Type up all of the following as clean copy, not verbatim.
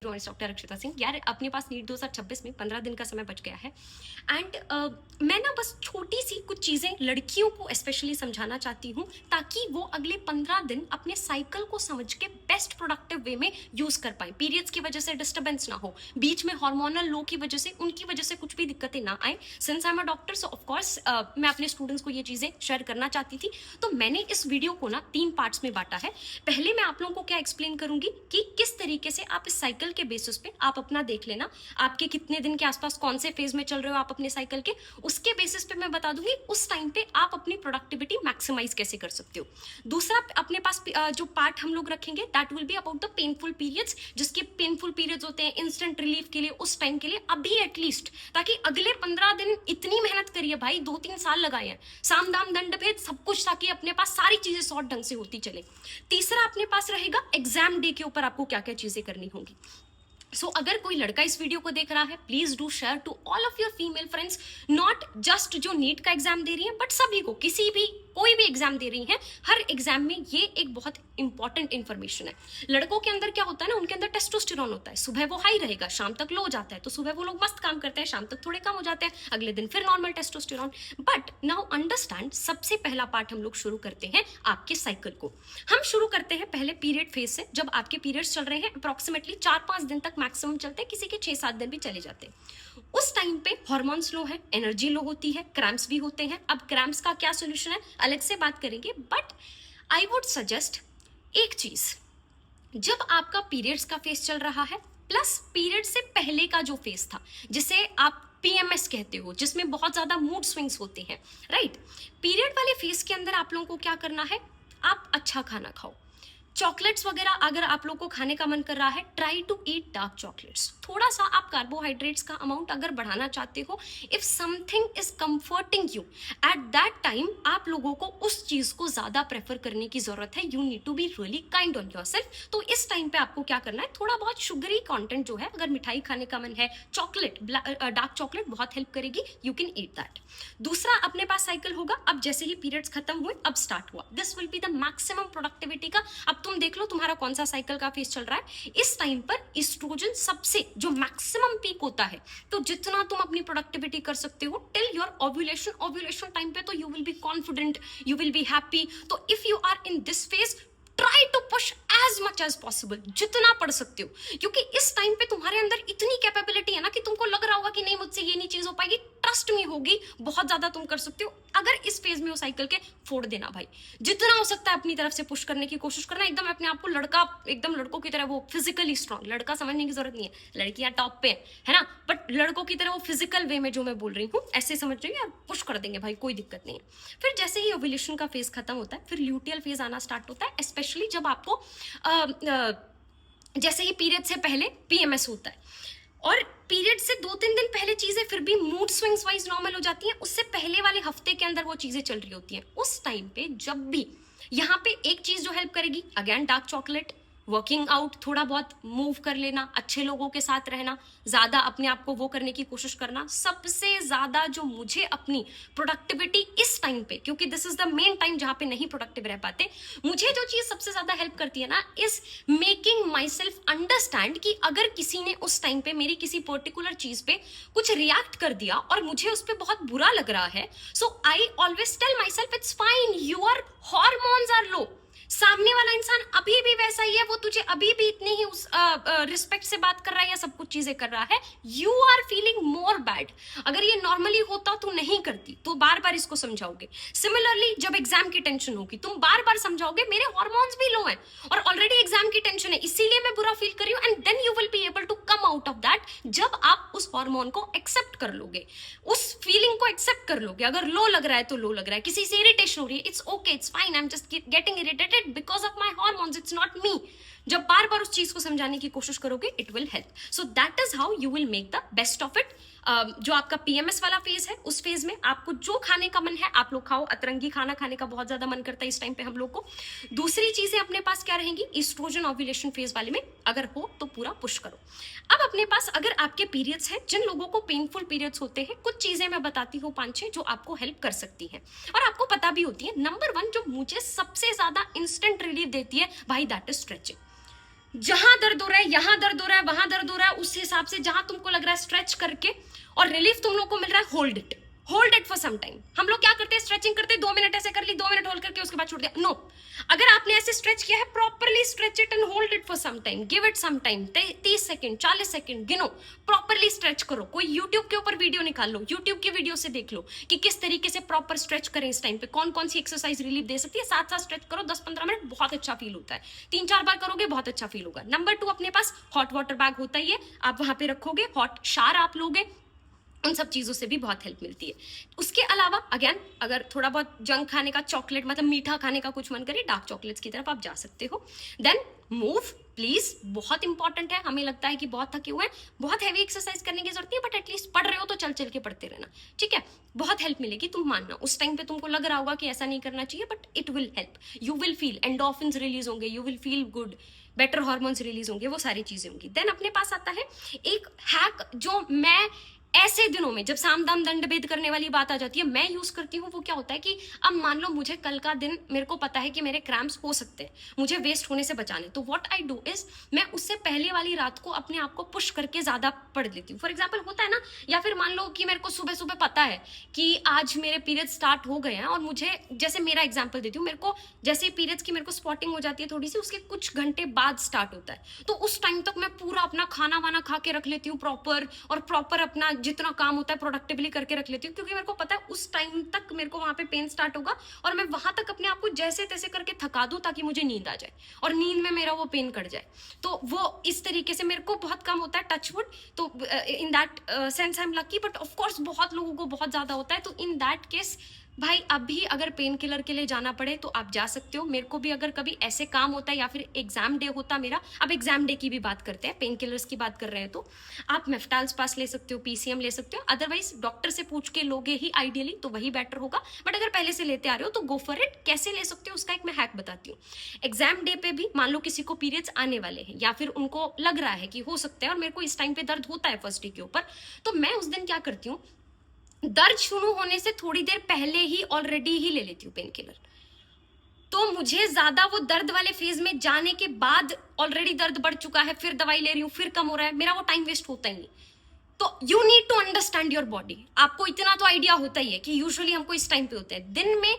Doctor अक्षता सिंह यार, अपने पास NEET 2026 में 15 दिन का समय बच गया है। एंड मैं ना बस छोटी सी कुछ चीज़ें लड़कियों को स्पेशली समझाना चाहती हूँ, ताकि वो अगले 15 दिन अपने साइकिल को समझ के बेस्ट प्रोडक्टिव वे में यूज़ कर पाए। पीरियड्स की वजह से डिस्टर्बेंस ना हो, बीच में हार्मोनल लो की वजह से उनकी वजह से कुछ भी दिक्कतें ना आए। Since I am a doctor, so of course मैं अपने स्टूडेंट्स को ये चीज़ें शेयर करना चाहती थी। तो मैंने इस वीडियो को ना 3 पार्ट्स में बांटा है। पहले मैं आप लोगों को क्या एक्सप्लेन करूंगी कि किस तरीके से आप इस साइकिल के बेसिस पे आप अपना देख लेना, आपके कितने दिन के आसपास कौन से फेज में चल रहे हो आप अपने साइकिल के, उसके बेसिस पे मैं बता दूंगी उस टाइम पे आप अपनी प्रोडक्टिविटी मैक्सिमाइज कैसे कर सकते हो। दूसरा अपने पास जो पार्ट हम लोग रखेंगे that will be about the painful periods, जिसके पेनफुल पीरियड्स होते हैं इंस्टेंट रिलीफ के लिए, उस टाइम के लिए अभी एटलीस्ट, ताकि अगले 15 दिन इतनी मेहनत करिए भाई, 2-3 साल लगाए हैं, साम दाम दंड भेद सब कुछ, ताकि अपने पास सारी चीजें सॉर्ट ढंग से होती चले। तीसरा अपने पास रहेगा एग्जाम डे के ऊपर आपको क्या क्या चीजें करनी होंगी। सो अगर कोई लड़का इस वीडियो को देख रहा है, please do share to all of your female friends, not just जो नीट का एग्जाम दे रही है बट सभी को, किसी भी कोई भी एग्जाम दे रही है, हर एग्जाम में ये एक बहुत इंपॉर्टेंट इंफॉर्मेशन है। लड़कों के अंदर क्या होता है ना, उनके अंदर टेस्टोस्टेरोन होता है, सुबह वो हाई रहेगा, शाम तक लो हो जाता है, तो सुबह वो लोग मस्त काम करते हैं, शाम तक थोड़े कम हो जाते हैं, अगले दिन फिर normal testosterone. But now understand, सबसे पहला पार्ट हम लोग शुरू करते हैं आपके साइकिल को। हम शुरू करते हैं पहले पीरियड फेज से। जब आपके पीरियड्स चल रहे हैं अप्रोक्सीमेटली 4-5 दिन तक मैक्सिमम चलते हैं, किसी के 6-7 दिन भी चले जाते हैं। उस टाइम पे हार्मोन्स लो है, एनर्जी लो होती है, क्रैम्प्स भी होते हैं। अब क्रैम्प्स का क्या सोल्यूशन है अलग से बात करेंगे, बट आई वुड सजेस्ट एक चीज, जब आपका पीरियड्स का फेज चल रहा है प्लस पीरियड से पहले का जो फेज था, जिसे आप पीएमएस कहते हो, जिसमें बहुत ज्यादा मूड स्विंग्स होते हैं, राइट। पीरियड वाले फेज के अंदर आप लोगों को क्या करना है, आप अच्छा खाना खाओ। चॉकलेट्स वगैरह अगर आप लोग को खाने का मन कर रहा है, try to eat dark chocolates. थोड़ा सा आप कार्बोहाइड्रेट्स का अमाउंट अगर बढ़ाना चाहते हो, if something is comforting you at that time, आप लोगों को उस चीज को ज्यादा प्रेफर करने की जरूरत है। You need to be really kind on yourself. तो इस टाइम पे आपको क्या करना है, थोड़ा बहुत शुगरी कंटेंट जो है, अगर मिठाई खाने का मन है, चॉकलेट, डार्क चॉकलेट बहुत हेल्प करेगी, यू कैन ईट दैट। दूसरा अपने पास साइकिल होगा, अब जैसे ही पीरियड्स खत्म हुए अब स्टार्ट हुआ, this will be the maximum productivity का। अब तुम देख लो तुम्हारा कौन सा साइकिल का फेज चल रहा है। इस टाइम पर एस्ट्रोजन सबसे जो मैक्सिमम पीक होता है, तो जितना तुम अपनी प्रोडक्टिविटी कर सकते हो till your ovulation. Ovulation time पे तो you will be confident, you will be happy. तो if you are in this phase, try to push as much as possible, जितना पढ़ सकते हो, क्योंकि इस टाइम पे तुम्हारे अंदर इतनी कैपेबिलिटी है ना कि तुमको लग रहा होगा कि नहीं मुझसे ये नहीं चीज हो पाएगी, ट्रस्ट में होगी, बहुत ज्यादा तुम कर सकते हो। अगर इस फेज में हो साइकिल के, फोड़ देना भाई, जितना हो सकता है अपनी तरफ से पुश करने की कोशिश करना, एकदम अपने आप को लड़का, एकदम लड़कों की तरह वो फिजिकली स्ट्रांग, लड़का समझने की जरूरत नहीं है, लड़कियां टॉप पे है ना, बट लड़कों की तरह वो फिजिकल वे में जो मैं बोल रही हूँ ऐसे समझ रही हूँ, पुश कर देंगे भाई, कोई दिक्कत नहीं है। फिर जैसे ही ओव्यूलेशन का फेज खत्म होता है, फिर ल्यूटियल फेज आना स्टार्ट होता है, स्पेशली जब आपको जैसे ही पीरियड से पहले पीएमएस होता है, और पीरियड से 2-3 दिन पहले चीजें फिर भी मूड स्विंग्स वाइज नॉर्मल हो जाती हैं, उससे पहले वाले हफ्ते के अंदर वो चीजें चल रही होती हैं। उस टाइम पे जब भी यहाँ पे एक चीज जो हेल्प करेगी, again dark chocolate, working out, थोड़ा बहुत मूव कर लेना, अच्छे लोगों के साथ रहना, ज्यादा अपने आप को वो करने की कोशिश करना। सबसे ज्यादा जो मुझे अपनी प्रोडक्टिविटी इस टाइम पे, क्योंकि this is the main time जहां पे नहीं प्रोडक्टिव रह पाते, मुझे जो चीज सबसे ज्यादा हेल्प करती है ना, is making my self understand कि अगर किसी ने उस टाइम पे मेरी किसी पर्टिकुलर चीज पे कुछ रिएक्ट कर दिया और मुझे उस पर बहुत बुरा लग रहा है, so I always tell my self it's fine, your hormones are low, सामने वाला इंसान अभी भी वैसा ही है, वो तुझे अभी भी इतनी ही उस रिस्पेक्ट से बात कर रहा है या सब कुछ चीजें कर रहा है, you are feeling more bad. अगर ये नॉर्मली होता तो नहीं करती, तो बार बार इसको समझाओगे। सिमिलरली जब एग्जाम की टेंशन होगी, तुम बार बार समझाओगे मेरे हॉर्मोन्स भी लो हैं और ऑलरेडी एग्जाम की टेंशन है, इसीलिए मैं बुरा फील कर रही हूँ, and then you will be able to come out of that, जब आप उस हॉर्मोन को एक्सेप्ट कर लोगे, उस फीलिंग को एक्सेप्ट कर लोगे। अगर लो लग रहा है तो लो लग रहा है, किसी से इरिटेशन हो रही है, it's okay, it's fine, I am just getting irritated because of my hormones, it's not me। जब बार बार उस चीज को समझाने की कोशिश करोगे, it will help. So that is how you will make the best of it. जो आपका पीएमएस वाला फेज है, उस फेज में आपको जो खाने का मन है आप लोग खाओ। अतरंगी खाना खाने का बहुत ज्यादा मन करता है इस टाइम पे हम लोग को। दूसरी चीजें अपने पास क्या रहेंगी, एस्ट्रोजन ओव्यूलेशन फेज वाले में अगर हो तो पूरा पुश करो। अब अपने पास अगर आपके पीरियड्स हैं, जिन लोगों को पेनफुल पीरियड्स होते हैं, कुछ चीजें मैं बताती हूँ 5-6 जो आपको हेल्प कर सकती हैं और आपको पता भी होती है। नंबर 1 जो मुझे सबसे ज्यादा इंस्टेंट रिलीफ देती है भाई, दैट इज स्ट्रेचिंग। जहां दर्द हो रहा है, यहां दर्द हो रहा है, वहां दर्द हो रहा है, उस हिसाब से जहां तुमको लग रहा है स्ट्रेच करके और रिलीफ तुम लोग को मिल रहा है, hold it for some time. हम लोग क्या करते हैं, स्ट्रेचिंग करते हैं, 2 मिनट ऐसे कर ली, 2 मिनट होल्ड करके उसके बाद छोड़ दिया। नो, अगर आपने ऐसे स्ट्रेच किया है, properly stretch it and hold it for some time, give it some time, 30 second, 40 second गिनो, प्रॉपरली स्ट्रेच करो। कोई यूट्यूब के ऊपर वीडियो निकाल लो, यूट्यूब की वीडियो से देख लो कि किस तरीके से प्रॉपर स्ट्रेच करें, इस टाइम पे कौन कौन सी एक्सरसाइज रिलीफ दे सकती है। साथ साथ स्ट्रेच करो 10-15 मिनट, बहुत अच्छा फील होता है। 3-4 बार करोगे बहुत अच्छा फील होगा। नंबर 2, अपने पास हॉट वाटर बैग होता ही है, आप वहां पे रखोगे, हॉट शार आप लोगे, उन सब चीज़ों से भी बहुत हेल्प मिलती है। उसके अलावा अगेन, अगर थोड़ा बहुत जंक खाने का, चॉकलेट मतलब मीठा खाने का कुछ मन करे, डार्क चॉकलेट्स की तरफ आप जा सकते हो। देन मूव प्लीज, बहुत इंपॉर्टेंट है। हमें लगता है कि बहुत थके हुए हैं, बहुत हैवी एक्सरसाइज करने की जरूरत नहीं, बट एटलीस्ट पढ़ रहे हो तो चल चल के पढ़ते रहना, ठीक है? बहुत हेल्प मिलेगी, तुम मानना। उस टाइम पे तुमको लग रहा होगा कि ऐसा नहीं करना चाहिए, but it will help. You will feel endorphins release होंगे, you will feel good, better hormones release होंगे, वो सारी चीजें होंगी। देन अपने पास आता है एक हैक, जो मैं ऐसे दिनों में, जब साम दाम दंड भेद करने वाली बात आ जाती है, मैं यूज करती हूँ। वो क्या होता है कि अब मान लो मुझे कल का दिन, मेरे को पता है कि मेरे क्रैम्प्स हो सकते हैं, मुझे वेस्ट होने से बचाने, तो व्हाट आई डू इज, मैं उससे पहले वाली रात को अपने आप को पुश करके ज्यादा पढ़ लेती हूँ। फॉर एग्जाम्पल होता है ना, या फिर मान लो कि मेरे को सुबह सुबह पता है कि आज मेरे पीरियड स्टार्ट हो गए हैं, और मुझे, जैसे मेरा एग्जाम्पल देती हूँ, मेरे को जैसे पीरियड्स की मेरे को स्पॉटिंग हो जाती है थोड़ी सी, उसके कुछ घंटे बाद स्टार्ट होता है, तो उस टाइम तक मैं पूरा अपना खाना वाना खा के रख लेती हूँ प्रॉपर, और प्रॉपर अपना जितना काम होता है प्रोडक्टिवली करके रख लेती हूँ, क्योंकि मेरे को पता है उस टाइम तक मेरे को वहां पे पेन स्टार्ट होगा, और मैं वहां तक अपने आप को जैसे तैसे करके थका दूं ताकि मुझे नींद आ जाए, और नींद में मेरा वो पेन कट जाए। तो वो इस तरीके से मेरे को बहुत कम होता है, टच वुड, तो in that sense I am lucky, but of course बहुत लोगों को बहुत ज्यादा होता है। तो इन दैट केस भाई, अभी अगर पेन किलर के लिए जाना पड़े तो आप जा सकते हो। मेरे को भी अगर कभी ऐसे काम होता है, या फिर एग्जाम डे होता मेरा, अब एग्जाम डे की भी बात करते हैं, पेन किलर्स की बात कर रहे हैं, तो आप मेफ्टाल्स पास ले सकते हो, पीसीएम ले सकते हो, अदरवाइज डॉक्टर से पूछ के लोगे ही आइडियली, तो वही बेटर होगा। बट अगर पहले से लेते आ रहे हो तो गो फॉर इट। कैसे ले सकते हो उसका एक मैं हैक बताती हूँ। एग्जाम डे पे भी मान लो किसी को पीरियड्स आने वाले हैं, या फिर उनको लग रहा है कि हो सकता है, और मेरे को इस टाइम पे दर्द होता है फर्स्ट डे के ऊपर, तो मैं उस दिन क्या करती हूँ, दर्द शुरू होने से थोड़ी देर पहले ही ऑलरेडी ही ले लेती हूँ पेन किलर। तो मुझे ज्यादा वो दर्द वाले फेज में जाने के बाद, ऑलरेडी दर्द बढ़ चुका है, फिर दवाई ले रही हूँ, फिर कम हो रहा है, मेरा वो टाइम वेस्ट होता ही नहीं। तो you need to understand your body. आपको इतना तो आइडिया होता ही है कि यूजुअली हमको इस टाइम पे होता है, दिन में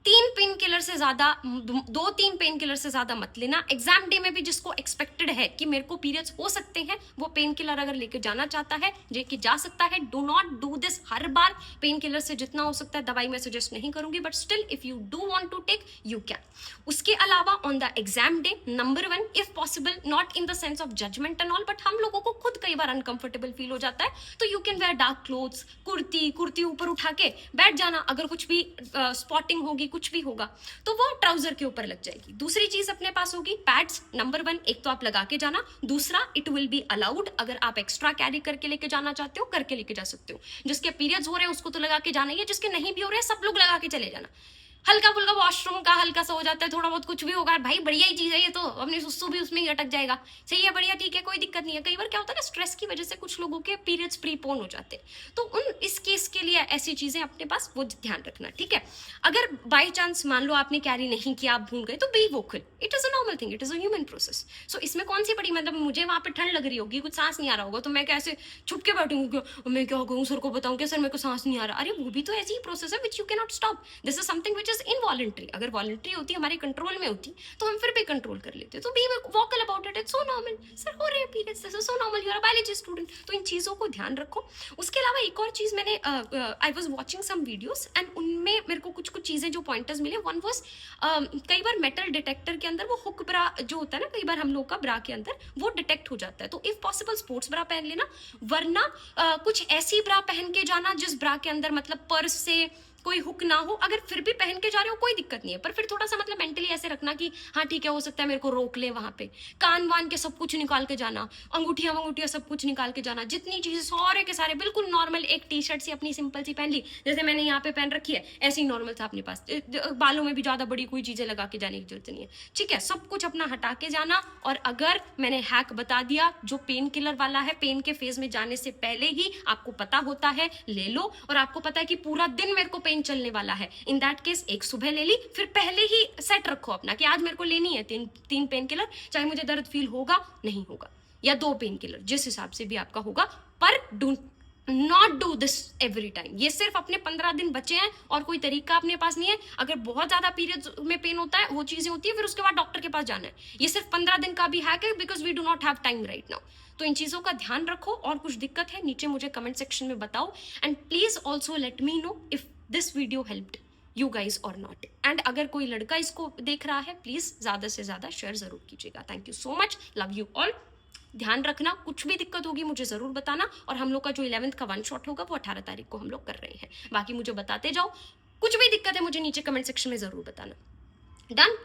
3 पेन किलर से ज्यादा, 2-3 पेन किलर से ज्यादा मत लेना। एग्जाम डे में भी जिसको एक्सपेक्टेड है कि मेरे को पीरियड्स हो सकते हैं, वो पेन किलर अगर लेके जाना चाहता है, लेके जा सकता है। Do not do this her bar. Pain killer से जितना हो सकता है दवाई मैं सजेस्ट नहीं करूंगी, but still if you do want to take, you can. उसके अलावा on the exam day, number 1, if possible, not in the sense of judgement and all, but हम लोगों को खुद कई बार अनकंफर्टेबल फील हो जाता है, तो you can wear dark clothes, kurti ऊपर उठा के बैठ जाना। अगर कुछ भी स्पॉटिंग होगी, कुछ भी होगा, तो वो ट्राउजर के ऊपर लग जाएगी। दूसरी चीज अपने पास होगी पैड्स। नंबर 1, एक तो आप लगा के जाना, दूसरा इट विल बी अलाउड, अगर आप एक्स्ट्रा कैरी करके लेके जाना चाहते हो, करके लेके जा सकते हो। जिसके पीरियड्स हो रहे हैं उसको तो लगा के जाना ही है, जिसके नहीं भी हो रहे हैं सब लोग लगा के चले जाना। हल्का फुल्का वॉशरूम का हल्का सा हो जाता है, थोड़ा बहुत कुछ भी होगा, भाई बढ़िया ही चीज है ये, तो अपनी सुसु भी उसमें ही अटक जाएगा। सही है, बढ़िया, ठीक है, कोई दिक्कत नहीं है। कई बार क्या होता है ना, स्ट्रेस की वजह से कुछ लोगों के पीरियड्स प्रीपोन हो जाते हैं, तो उन इस केस के लिए ऐसी चीजें अपने पास वो ध्यान रखना, ठीक है? अगर बाई चांस मान लो आपने कैरी नहीं किया, आप भूल गए, तो be vocal, it is a normal thing, it is a human process. So इसमें कौन सी बड़ी, मतलब मुझे वहां पे ठंड लग रही होगी, कुछ सांस नहीं आ रहा होगा, तो मैं कैसे छुप के बैठूंगी, मैं क्या कहूँ सर को बताऊं कि सर मेरे को सांस नहीं आ रहा? अरे वो भी तो ऐसी ही प्रोसेस है which you can not stop. This is something which is involuntary. अगर वॉलंटरी होती, हमारे कंट्रोल में होती, तो हम फिर भी कंट्रोल कर लेते। तो be vocal about it, it's so normal, सर हो रहे हैं periods, this is so normal, you are a biology student. तो इन चीज़ों को ध्यान रखो। उसके अलावा एक और चीज़, मैंने I was watching some videos and उनमें मेरे को कुछ चीज़ें जो पॉइंटर्स मिले, वन वॉज कई बार मेटल डिटेक्टर के अंदर वो हुक ब्रा जो होता है ना, कई बार हम लोग का ब्रा के अंदर वो डिटेक्ट हो जाता है, तो इफ पॉसिबल स्पोर्ट्स ब्रा पहन लेना, वरना कुछ ऐसी ब्रा पहन के जाना जिस ब्रा के अंदर मतलब पर्स से कोई हुक ना हो। अगर फिर भी पहन के जा रहे हो कोई दिक्कत नहीं है, पर फिर थोड़ा सा मतलब मेंटली ऐसे रखना कि हाँ ठीक है, हो सकता है मेरे को रोक ले वहां पे। कान वान के सब कुछ निकाल के जाना, अंगूठियां सब कुछ निकाल के जाना, जितनी चीजें सारे के सारे बिल्कुल नॉर्मल। एक टी शर्ट सी अपनी सिंपल सी पहन ली, जैसे मैंने यहाँ पे पहन रखी है, ऐसे ही नॉर्मल था अपने पास। बालों में भी ज्यादा बड़ी कोई चीजें लगा के जाने की जरूरत नहीं है, ठीक है? सब कुछ अपना हटा के जाना। और अगर मैंने हैक बता दिया जो पेन किलर वाला है, पेन के फेज में जाने से पहले ही आपको पता होता है, ले लो। और आपको पता है कि पूरा दिन मेरे को पेन चलने वाला है, इन दैट केस एक सुबह ले ली, फिर पहले ही सेट रखो अपना कि आज मेरे को लेनी है तीन पेन किलर, चाहे मुझे दर्द फील होगा नहीं होगा, या 2 पेन किलर, जिस हिसाब से भी आपका होगा, पर do not do this every time. ये सिर्फ अपने 15 दिन बचे हैं और कोई तरीका अपने पास नहीं है। अगर बहुत ज्यादा पीरियड्स में पेन होता है, वो चीजें होती है, फिर उसके बाद डॉक्टर के पास जाना है। ये सिर्फ 15 दिन का भी हैक है, because we do not have time right now. तो इन चीजों का ध्यान रखो, और कुछ दिक्कत है नीचे मुझे कमेंट सेक्शन में बताओ, and please also let me know if this video helped you guys और नॉट। एंड अगर कोई लड़का इसको देख रहा है, प्लीज ज्यादा से ज्यादा शेयर जरूर कीजिएगा। Thank you so much, love you all. ध्यान रखना, कुछ भी दिक्कत होगी मुझे जरूर बताना, और हम लोग का जो 11th का 1 शॉट होगा वो 18 तारीख को हम लोग कर रहे हैं। बाकी मुझे बताते जाओ, कुछ भी दिक्कत है मुझे नीचे कमेंट सेक्शन में जरूर बताना। डन।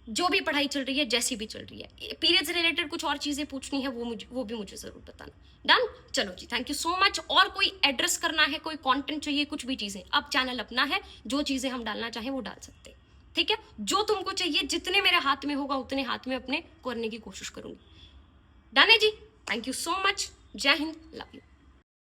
जो भी पढ़ाई चल रही है, जैसी भी चल रही है, पीरियड से रिलेटेड कुछ और चीजें पूछनी है, वो भी मुझे जरूर बताना। डन। चलो जी, थैंक यू सो मच। और कोई एड्रेस करना है, कोई कंटेंट चाहिए, कुछ भी चीजें, अब चैनल अपना है, जो चीजें हम डालना चाहें वो डाल सकते हैं, ठीक है। जो तुमको चाहिए, जितने मेरे हाथ में होगा उतने हाथ में अपने करने की कोशिश करूंगी। डन है जी। Thank you so much. जय हिंद, लव यू।